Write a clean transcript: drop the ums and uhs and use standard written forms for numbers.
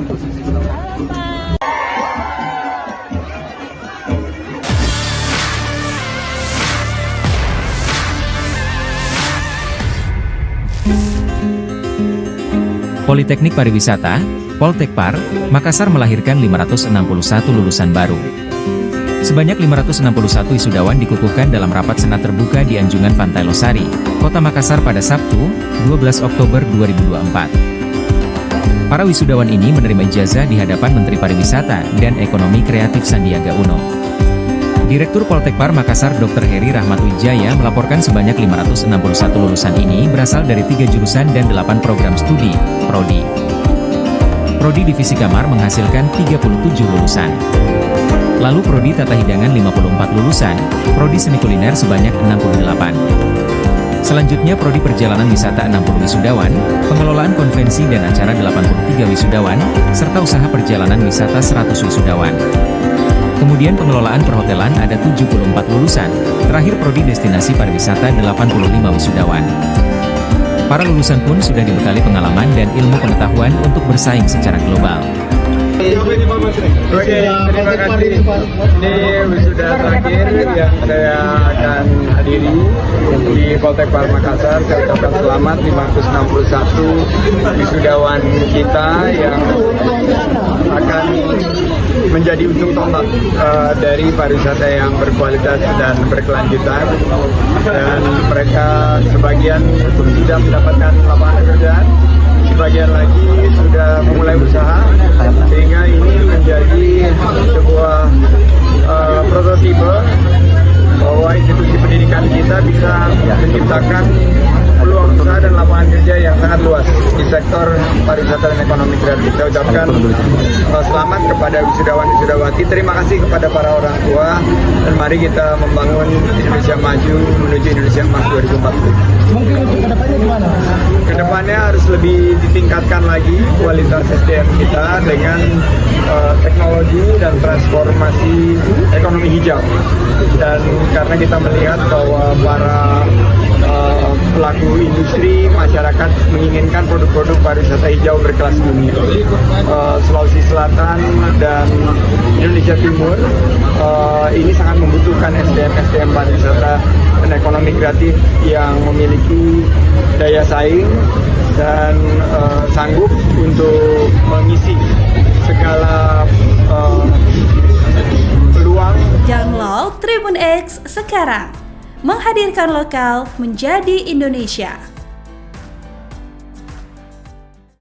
posisi sama. Politeknik Pariwisata, Poltekpar, Makassar melahirkan 561 lulusan baru. Sebanyak 561 wisudawan dikukuhkan dalam rapat senat terbuka di Anjungan Pantai Losari, Kota Makassar pada Sabtu, 12 Oktober 2024. Para wisudawan ini menerima ijazah di hadapan Menteri Pariwisata dan Ekonomi Kreatif Sandiaga Uno. Direktur Poltekpar Makassar Dr. Heri Rahmat Wijaya melaporkan sebanyak 561 lulusan ini berasal dari 3 jurusan dan 8 program studi, Prodi. Prodi Divisi Kamar menghasilkan 37 lulusan. Lalu Prodi Tata Hidangan 54 lulusan, Prodi Seni Kuliner sebanyak 68. Selanjutnya Prodi Perjalanan Wisata 60 wisudawan, Pengelolaan Konvensi dan Acara 83 wisudawan, serta Usaha Perjalanan Wisata 100 wisudawan. Kemudian Pengelolaan Perhotelan ada 74 lulusan, terakhir Prodi Destinasi Pariwisata 85 wisudawan. Para lulusan pun sudah dibekali pengalaman dan ilmu pengetahuan untuk bersaing secara global. Oke, terima kasih. Ini wisuda terakhir yang saya akan hadiri di Poltekpar Makassar. Saya ucapkan selamat 561 wisudawan kita yang akan menjadi ujung tombak dari pariwisata yang berkualitas dan berkelanjutan, dan mereka sebagian sudah mendapatkan lapangan pekerjaan, sebagian lagi sudah mulai usaha, sehingga ini menjadi sebuah prototipe bahwa institusi pendidikan kita bisa menciptakan peluang usaha dan lapangan kerja yang sangat luas di sektor pariwisata dan ekonomi kreatif. Saya ucapkan selamat kepada wisudawan-wisudawati. Terima kasih kepada para orang tua, dan mari kita membangun Indonesia maju menuju Indonesia Emas 2040. Mungkin untuk kedepannya gimana? Kedepannya harus lebih ditingkatkan lagi kualitas SDM kita dengan teknologi dan transformasi ekonomi hijau. Dan karena kita melihat bahwa para pelaku industri, masyarakat menginginkan produk-produk pariwisata hijau berkelas dunia. Sulawesi Selatan dan Indonesia Timur ini sangat membutuhkan SDM pariwisata dan ekonomi kreatif yang memiliki daya saing dan sanggup untuk mengisi segala peluang. Download Tribun X sekarang, menghadirkan lokal menjadi Indonesia.